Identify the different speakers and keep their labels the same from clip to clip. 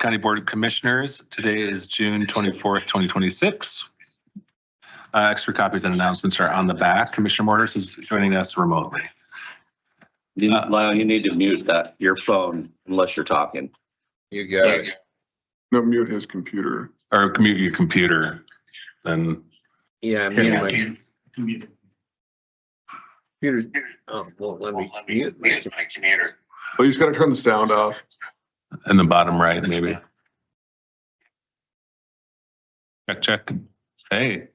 Speaker 1: County Board of Commissioners. Today is June 24th, 2026. Extra copies and announcements are on the back. Commissioner Mortis is joining us remotely.
Speaker 2: Lyle, you need to mute your phone unless you're talking.
Speaker 3: You got it.
Speaker 4: No, mute his computer.
Speaker 1: Or mute your computer. Then
Speaker 3: Yeah, mute my computer. Oh, won't let me mute my computer.
Speaker 4: Well, you just gotta turn the sound off.
Speaker 1: in the bottom right, maybe. Check. Hey.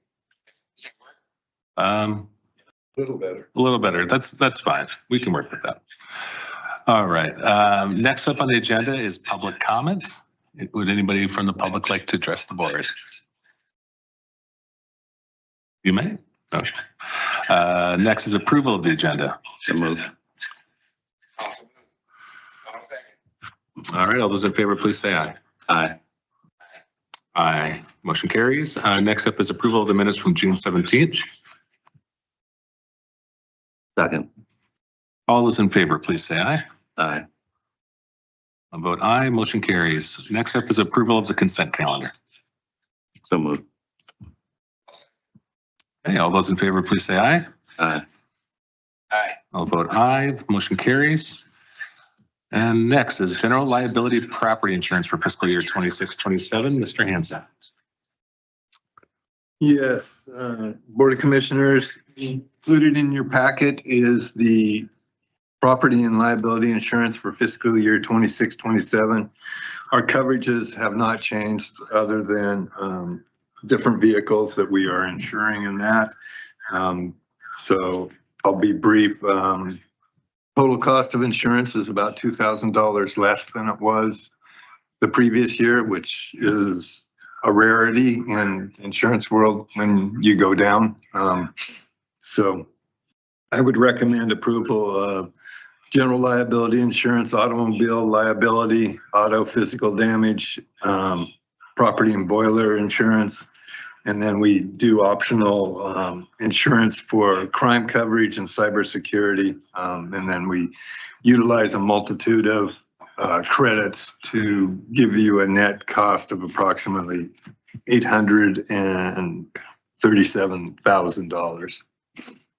Speaker 4: A little better.
Speaker 1: A little better. That's fine. We can work with that. All right. Next up on the agenda is public comment. Would anybody from the public like to address the board? You may. Okay. Next is approval of the agenda.
Speaker 2: So moved.
Speaker 1: All right. All those in favor, please say aye.
Speaker 2: Aye.
Speaker 1: Aye. Motion carries. Next up is approval of the minutes from June 17th.
Speaker 2: Second.
Speaker 1: All those in favor, please say aye.
Speaker 2: Aye.
Speaker 1: I vote aye. Motion carries. Next up is approval of the consent calendar.
Speaker 2: So moved.
Speaker 1: Okay. All those in favor, please say aye.
Speaker 2: Aye.
Speaker 3: Aye.
Speaker 1: I'll vote aye. The motion carries. And next is general liability property insurance for fiscal year 26-27. Mr. Hansen.
Speaker 5: Yes, Board of Commissioners, included in your packet is the property and liability insurance for fiscal year 26-27. Our coverages have not changed other than different vehicles that we are insuring in that. So I'll be brief. Total cost of insurance is about $2,000 less than it was the previous year, which is a rarity in insurance world when you go down. So I would recommend approval of general liability insurance, automobile liability, auto physical damage, property and boiler insurance. And then we do optional insurance for crime coverage and cybersecurity. And then we utilize a multitude of credits to give you a net cost of approximately $837,000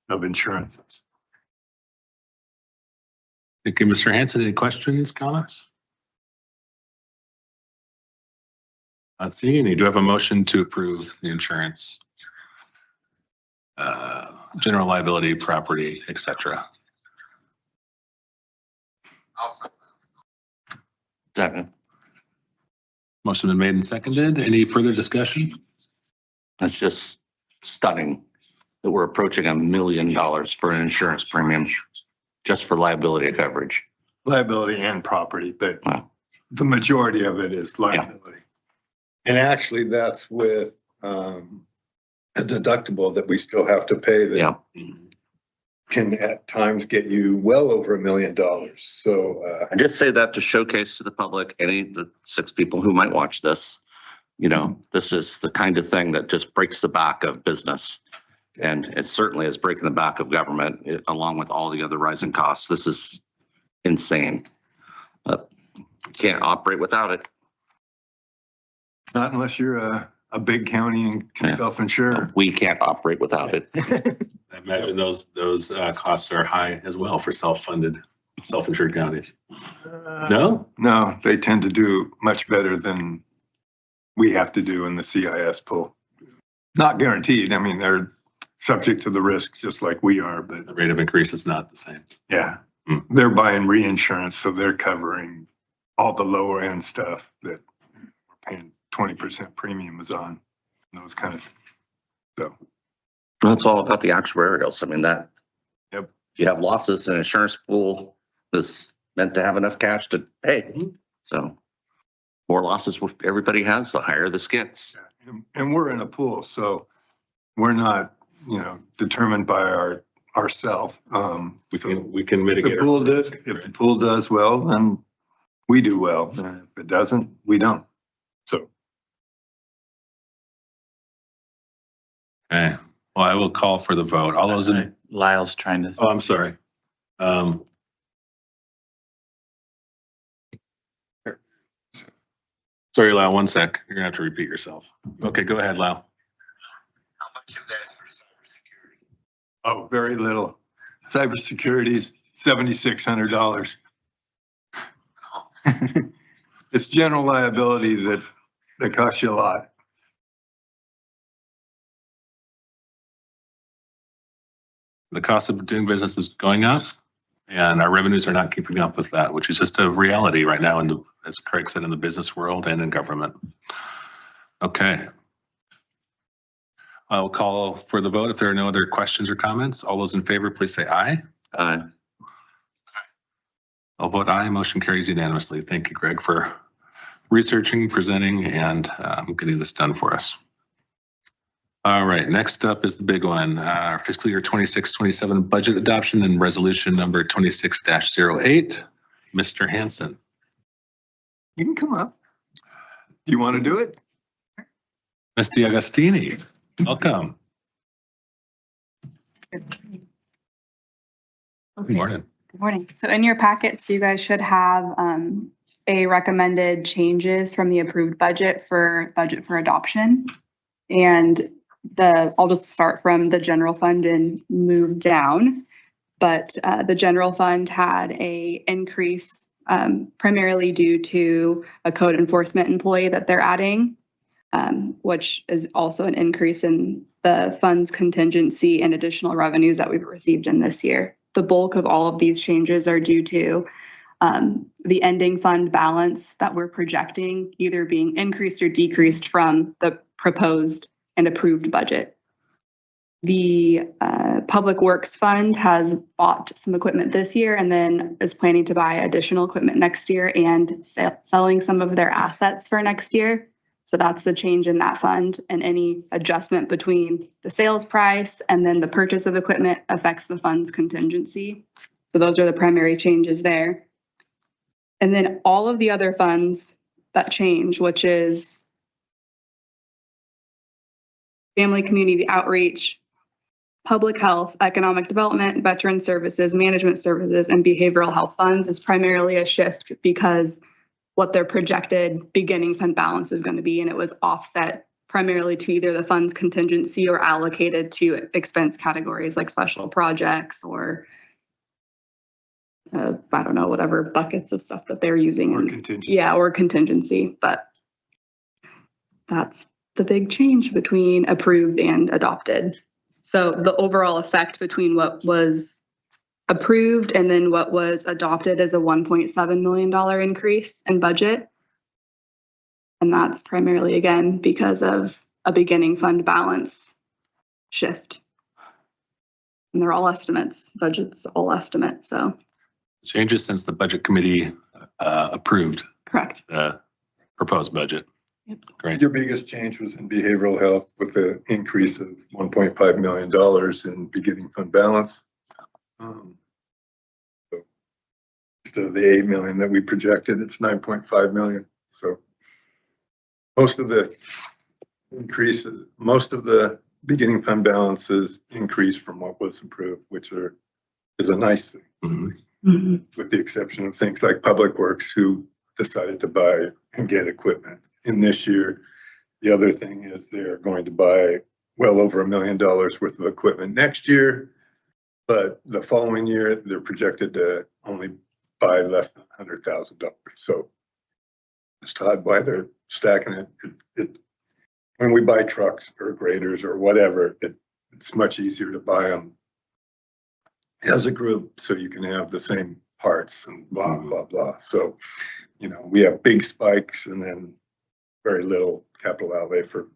Speaker 5: of insurance.
Speaker 1: Thank you, Mr. Hansen. Any questions, comments? Not seeing any. Do you have a motion to approve the insurance? General liability, property, etc.
Speaker 2: Second.
Speaker 1: Motion been made and seconded. Any further discussion?
Speaker 2: That's just stunning that we're approaching $1 million for an insurance premium just for liability coverage.
Speaker 5: Liability and property, but
Speaker 2: Wow.
Speaker 5: the majority of it is liability. And actually that's with a deductible that we still have to pay that
Speaker 2: Yeah.
Speaker 5: can at times get you well over $1 million. So
Speaker 2: I just say that to showcase to the public, the 6 people who might watch this, this is the kind of thing that just breaks the back of business. And it certainly is breaking the back of government along with all the other rising costs. This is insane. Can't operate without it.
Speaker 5: not unless you're a big county and can self-insure.
Speaker 2: We can't operate without it.
Speaker 1: I imagine those costs are high as well for self-funded, self-insured counties. No?
Speaker 5: No, they tend to do much better than we have to do in the CIS pool. Not guaranteed. I mean, they're subject to the risk just like we are, but
Speaker 1: The rate of increase is not the same.
Speaker 5: yeah,
Speaker 1: Hmm.
Speaker 5: they're buying reinsurance, so they're covering all the lower end stuff that we're paying 20% premiums on, those kind of things. So,
Speaker 2: Well, it's all about the actuarials. I mean,
Speaker 5: Yep.
Speaker 2: if you have losses, an insurance pool is meant to have enough cash to pay. So more losses everybody has, the higher this gets.
Speaker 5: and we're in a pool, so we're not, determined by ourself.
Speaker 1: We can
Speaker 5: If
Speaker 1: mitigate.
Speaker 5: if the pool does well, then we do well. And if it doesn't, we don't. So
Speaker 1: Okay. Well, I will call for the vote. All those in,
Speaker 6: Lyle's trying to.
Speaker 1: oh, I'm sorry. Sorry, Lau, one sec. You're gonna have to repeat yourself. Okay, go ahead, Lau.
Speaker 3: How much of that is for cybersecurity?
Speaker 5: Oh, very little. Cybersecurity is $7,600. It's general liability that costs you a lot.
Speaker 1: The cost of doing business is going up and our revenues are not keeping up with that, which is just a reality right now in the, as Craig said, in the business world and in government. Okay. I'll call for the vote. If there are no other questions or comments, all those in favor, please say aye.
Speaker 2: Aye.
Speaker 1: I'll vote aye. Motion carries unanimously. Thank you, Greg, for researching, presenting, and getting this done for us. All right, next up is the big one, our fiscal year 26-27 budget adoption and resolution number 26-08. Mr. Hanson.
Speaker 5: You can come up. Do you want to do it?
Speaker 1: Ms. DiAgostini, welcome. Good morning.
Speaker 6: Good morning. So in your packets, you guys should have a recommended changes from the approved budget for adoption. And I'll just start from the general fund and move down. But the general fund had a increase primarily due to a code enforcement employee that they're adding, which is also an increase in the fund's contingency and additional revenues that we've received in this year. The bulk of all of these changes are due to the ending fund balance that we're projecting either being increased or decreased from the proposed and approved budget. The Public Works Fund has bought some equipment this year and then is planning to buy additional equipment next year and selling some of their assets for next year. So that's the change in that fund, and any adjustment between the sales price and then the purchase of equipment affects the fund's contingency. So those are the primary changes there. And then all of the other funds that change, which is family community outreach, public health, economic development, veteran services, management services, and behavioral health funds, is primarily a shift because what their projected beginning fund balance is going to be, and it was offset primarily to either the fund's contingency or allocated to expense categories like special projects or I don't know, whatever buckets of stuff that they're using.
Speaker 5: Or contingency.
Speaker 6: Yeah, or contingency, but that's the big change between approved and adopted. So the overall effect between what was approved and then what was adopted is a $1.7 million increase in budget. And that's primarily, again, because of a beginning fund balance shift. And they're all estimates, budget's all estimates, so.
Speaker 1: Changes since the budget committee approved
Speaker 6: Correct.
Speaker 1: the proposed budget.
Speaker 6: Yep.
Speaker 1: Great.
Speaker 5: Your biggest change was in behavioral health with the increase of $1.5 million in beginning fund balance. So instead of the $8 million that we projected, it's $9.5 million. So most of the increases, most of the beginning fund balances increase from what was approved, which is a nice thing.
Speaker 1: Mhm.
Speaker 5: With the exception of things like Public Works, who decided to buy and get equipment. In this year, the other thing is they're going to buy well over $1 million worth of equipment next year. But the following year, they're projected to only buy less than $100,000. So it's Todd, why they're stacking it. When we buy trucks or graders or whatever, it's much easier to buy them as a group so you can have the same parts and blah, blah, blah. So, you know, we have big spikes and then very little capital outlay for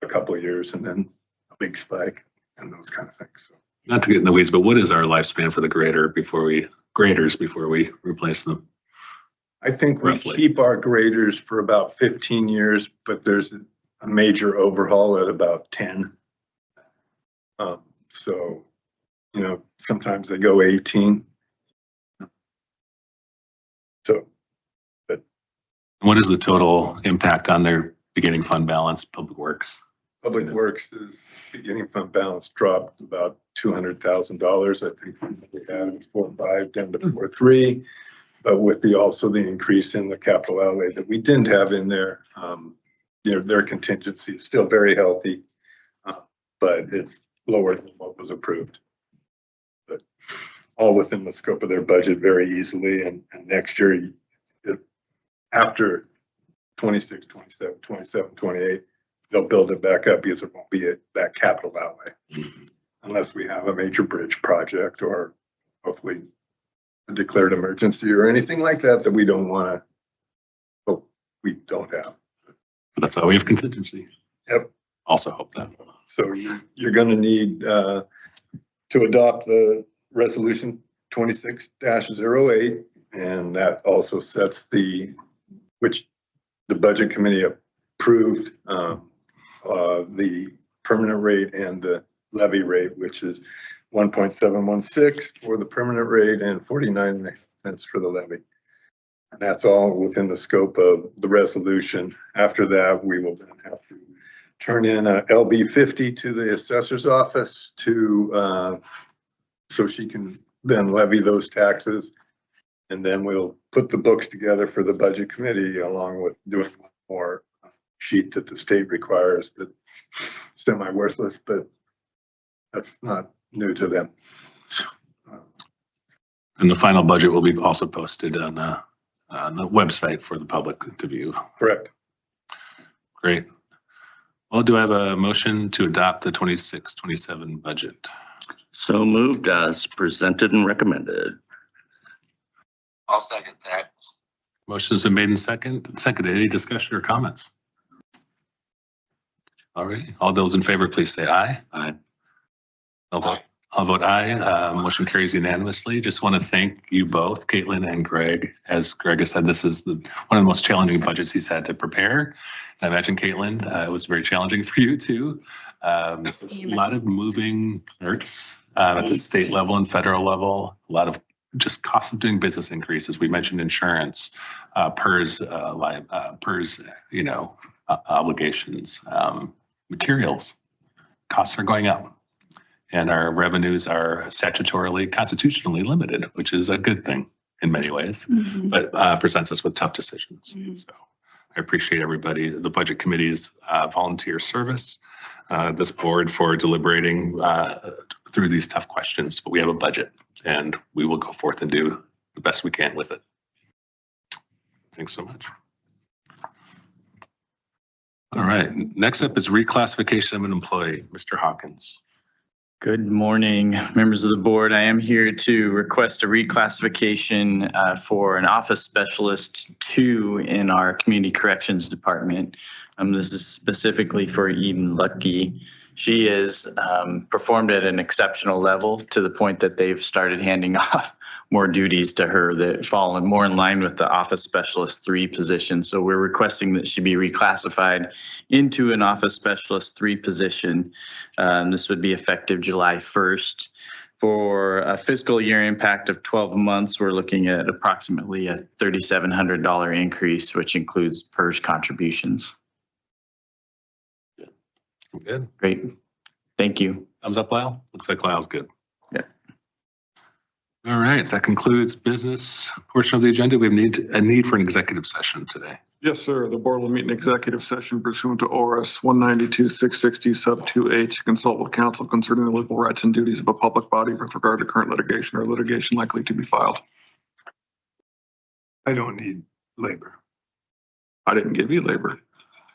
Speaker 5: a couple of years and then a big spike and those kind of things. So.
Speaker 1: Not to get in the weeds, but what is our lifespan for the graders before we replace them?
Speaker 5: I think we
Speaker 1: Roughly.
Speaker 5: keep our graders for about 15 years, but there's a major overhaul at about 10. So, you know, sometimes they go 18. So, but
Speaker 1: What is the total impact on their beginning fund balance, Public Works?
Speaker 5: Public Works' beginning fund balance dropped about $200,000. I think we had it was 4.5 down to 4.3. But with also the increase in the capital outlay that we didn't have in there, their contingency is still very healthy, but it's lower than what was approved. But all within the scope of their budget very easily. And next year, after 26, 27, 27, 28, they'll build it back up because it won't be that capital outlay. Unless we have a major bridge project or hopefully a declared emergency or anything like that we don't want to, hope we don't have.
Speaker 1: That's why we have contingency.
Speaker 5: Yep.
Speaker 1: Also hope that.
Speaker 5: So you're going to need to adopt the resolution 26-08, and that also sets which the budget committee approved the permanent rate and the levy rate, which is 1.716 for the permanent rate and 49 cents for the levy. And that's all within the scope of the resolution. After that, we will then have to turn in a LB 50 to the assessor's office so she can then levy those taxes. And then we'll put the books together for the budget committee along with doing one more sheet that the state requires that's semi-worthless, but that's not new to them.
Speaker 1: And the final budget will be also posted on the website for the public to view.
Speaker 5: Correct.
Speaker 1: Great. Well, do I have a motion to adopt the 26-27 budget?
Speaker 2: So moved as presented and recommended.
Speaker 3: I'll second that.
Speaker 1: Motion's been made and seconded. Any discussion or comments? All right. All those in favor, please say aye.
Speaker 2: Aye.
Speaker 1: I'll vote aye. Motion carries unanimously. Just want to thank you both, Caitlin and Greg. As Greg has said, this is one of the most challenging budgets he's had to prepare. I imagine, Caitlin, it was very challenging for you too. A lot of moving parts at the state level and federal level. A lot of just cost of doing business increases. We mentioned insurance, PERS, obligations, materials. Costs are going up. And our revenues are statutorily, constitutionally limited, which is a good thing in many ways, but presents us with tough decisions. So I appreciate everybody, the budget committee's volunteer service, this board for deliberating through these tough questions. But we have a budget and we will go forth and do the best we can with it. Thanks so much. All right, next up is reclassification of an employee, Mr. Hawkins.
Speaker 7: Good morning, members of the board. I am here to request a reclassification for an office specialist 2 in our community corrections department. This is specifically for Eden Lucky. She is performed at an exceptional level to the point that they've started handing off more duties to her that fall more in line with the office specialist 3 position. So we're requesting that she be reclassified into an office specialist 3 position. This would be effective July 1st. For a fiscal year impact of 12 months, we're looking at approximately a $3,700 increase, which includes PERS contributions.
Speaker 1: Good.
Speaker 7: Great. Thank you.
Speaker 1: Thumbs up, Lyle? Looks like Lyle's good.
Speaker 7: Yeah.
Speaker 1: All right, that concludes business portion of the agenda. We have a need for an executive session today.
Speaker 4: Yes, sir. The board will meet in executive session pursuant to ORS 192-660 sub 2A to consult with counsel concerning the legal rights and duties of a public body with regard to current litigation or litigation likely to be filed.
Speaker 5: I don't need labor.
Speaker 4: I didn't give you labor.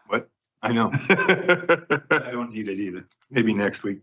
Speaker 5: What? I know. I don't need it either. Maybe next week.